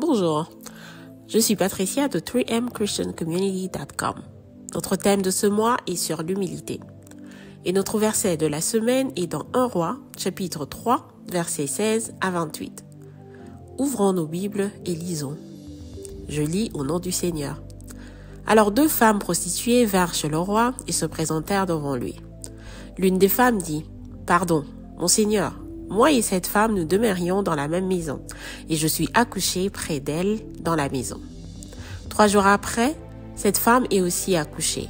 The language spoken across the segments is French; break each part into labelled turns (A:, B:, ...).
A: Bonjour, je suis Patricia de 3mchristiancommunity.com. Notre thème de ce mois est sur l'humilité. Et notre verset de la semaine est dans 1 Roi, chapitre 3, versets 16 à 28. Ouvrons nos Bibles et lisons. Je lis au nom du Seigneur. Alors 2 femmes prostituées vinrent chez le roi et se présentèrent devant lui. L'une des femmes dit, « Pardon, mon Seigneur, moi et cette femme nous demeurions dans la même maison, et je suis accouchée près d'elle dans la maison. 3 jours après, cette femme est aussi accouchée.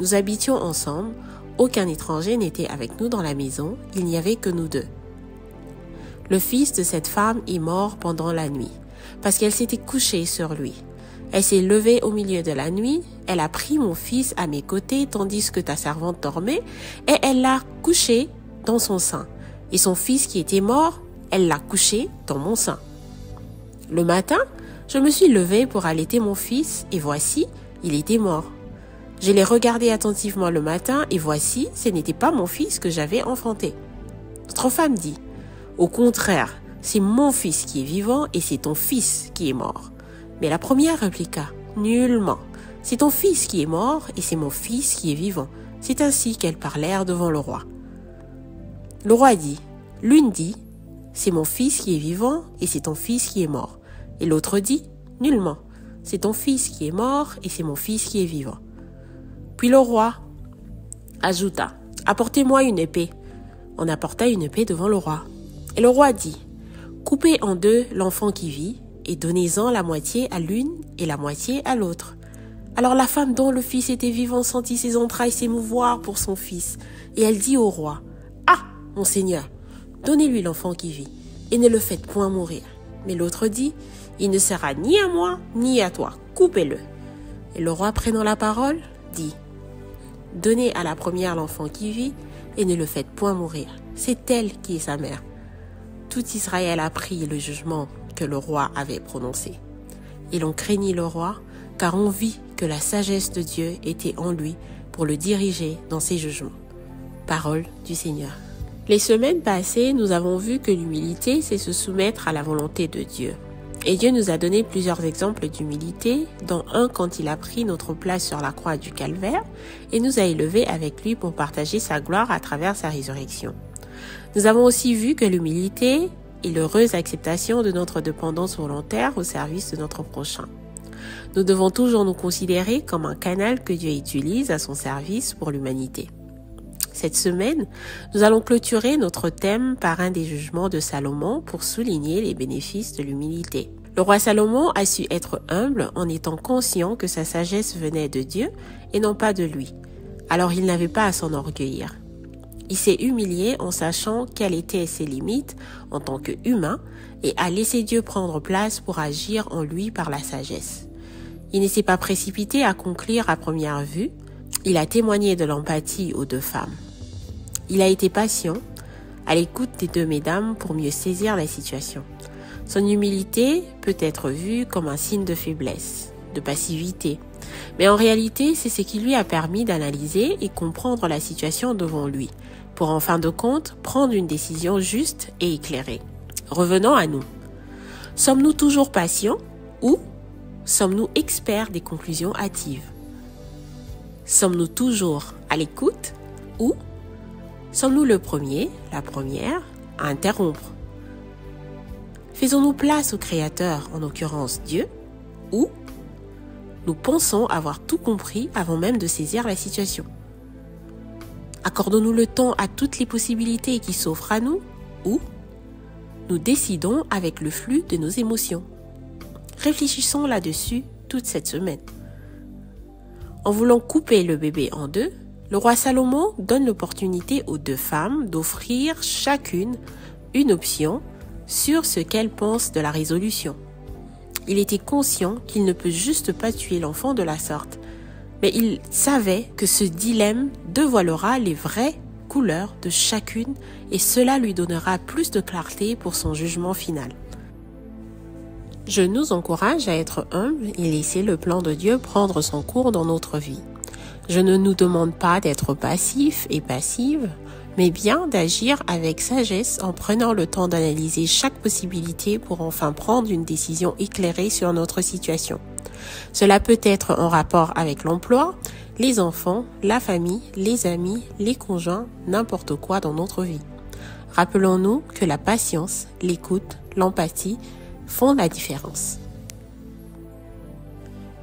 A: Nous habitions ensemble, aucun étranger n'était avec nous dans la maison, il n'y avait que nous 2. Le fils de cette femme est mort pendant la nuit, parce qu'elle s'était couchée sur lui. Elle s'est levée au milieu de la nuit, elle a pris mon fils à mes côtés tandis que ta servante dormait, et elle l'a couché dans son sein. Et son fils qui était mort, elle l'a couché dans mon sein. Le matin, je me suis levée pour allaiter mon fils, et voici, il était mort. Je l'ai regardé attentivement le matin, et voici, ce n'était pas mon fils que j'avais enfanté. Notre femme dit, au contraire, c'est mon fils qui est vivant, et c'est ton fils qui est mort. Mais la première répliqua, nullement, c'est ton fils qui est mort, et c'est mon fils qui est vivant. C'est ainsi qu'elles parlèrent devant le roi. Le roi dit, l'une dit, c'est mon fils qui est vivant et c'est ton fils qui est mort. Et l'autre dit, nullement, c'est ton fils qui est mort et c'est mon fils qui est vivant. Puis le roi ajouta, apportez-moi une épée. On apporta une épée devant le roi. Et le roi dit, coupez en 2 l'enfant qui vit et donnez-en la moitié à l'une et la moitié à l'autre. Alors la femme dont le fils était vivant sentit ses entrailles s'émouvoir pour son fils. Et elle dit au roi, mon Seigneur, donnez-lui l'enfant qui vit, et ne le faites point mourir. Mais l'autre dit, il ne sera ni à moi, ni à toi, coupez-le. Et le roi prenant la parole, dit, donnez à la première l'enfant qui vit, et ne le faites point mourir. C'est elle qui est sa mère. Tout Israël apprit le jugement que le roi avait prononcé. Et l'on craignit le roi, car on vit que la sagesse de Dieu était en lui pour le diriger dans ses jugements. Parole du Seigneur. Les semaines passées, nous avons vu que l'humilité, c'est se soumettre à la volonté de Dieu. Et Dieu nous a donné plusieurs exemples d'humilité, dont un quand il a pris notre place sur la croix du Calvaire et nous a élevés avec lui pour partager sa gloire à travers sa résurrection. Nous avons aussi vu que l'humilité est l'heureuse acceptation de notre dépendance volontaire au service de notre prochain. Nous devons toujours nous considérer comme un canal que Dieu utilise à son service pour l'humanité. Cette semaine, nous allons clôturer notre thème par un des jugements de Salomon pour souligner les bénéfices de l'humilité. Le roi Salomon a su être humble en étant conscient que sa sagesse venait de Dieu et non pas de lui. Alors il n'avait pas à s'enorgueillir. Il s'est humilié en sachant quelles étaient ses limites en tant qu'humain et a laissé Dieu prendre place pour agir en lui par la sagesse. Il ne s'est pas précipité à conclure à première vue. Il a témoigné de l'empathie aux 2 femmes. Il a été patient, à l'écoute des 2 mesdames pour mieux saisir la situation. Son humilité peut être vue comme un signe de faiblesse, de passivité. Mais en réalité, c'est ce qui lui a permis d'analyser et comprendre la situation devant lui, pour en fin de compte prendre une décision juste et éclairée. Revenons à nous. Sommes-nous toujours patients ou sommes-nous experts des conclusions hâtives? Sommes-nous toujours à l'écoute ou sommes-nous le premier, la première, à interrompre? Faisons-nous place au Créateur, en l'occurrence Dieu, ou nous pensons avoir tout compris avant même de saisir la situation? Accordons-nous le temps à toutes les possibilités qui s'offrent à nous, ou nous décidons avec le flux de nos émotions? Réfléchissons là-dessus toute cette semaine. En voulant couper le bébé en 2, le roi Salomon donne l'opportunité aux 2 femmes d'offrir chacune une option sur ce qu'elles pensent de la résolution. Il était conscient qu'il ne peut juste pas tuer l'enfant de la sorte, mais il savait que ce dilemme dévoilera les vraies couleurs de chacune et cela lui donnera plus de clarté pour son jugement final. Je nous encourage à être humbles et laisser le plan de Dieu prendre son cours dans notre vie. Je ne nous demande pas d'être passifs et passives, mais bien d'agir avec sagesse en prenant le temps d'analyser chaque possibilité pour enfin prendre une décision éclairée sur notre situation. Cela peut être en rapport avec l'emploi, les enfants, la famille, les amis, les conjoints, n'importe quoi dans notre vie. Rappelons-nous que la patience, l'écoute, l'empathie font la différence.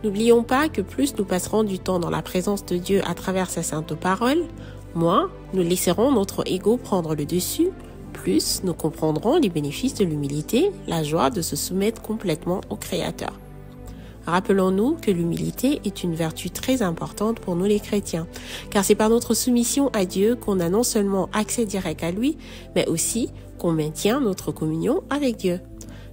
A: N'oublions pas que plus nous passerons du temps dans la présence de Dieu à travers sa sainte parole, moins nous laisserons notre ego prendre le dessus, plus nous comprendrons les bénéfices de l'humilité, la joie de se soumettre complètement au Créateur. Rappelons-nous que l'humilité est une vertu très importante pour nous les chrétiens, car c'est par notre soumission à Dieu qu'on a non seulement accès direct à lui, mais aussi qu'on maintient notre communion avec Dieu.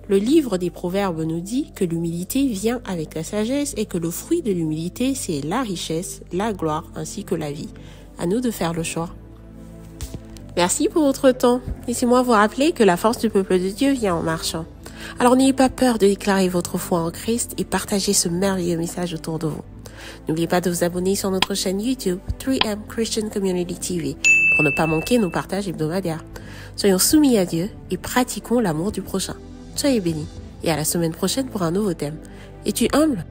A: Le livre des Proverbes nous dit que l'humilité vient avec la sagesse et que le fruit de l'humilité, c'est la richesse, la gloire ainsi que la vie. À nous de faire le choix. Merci pour votre temps. Laissez-moi vous rappeler que la force du peuple de Dieu vient en marchant. Alors n'ayez pas peur de déclarer votre foi en Christ et partagez ce merveilleux message autour de vous. N'oubliez pas de vous abonner sur notre chaîne YouTube 3M Christian Community TV pour ne pas manquer nos partages hebdomadaires. Soyons soumis à Dieu et pratiquons l'amour du prochain. Soyez bénis et à la semaine prochaine pour un nouveau thème. Es-tu humble?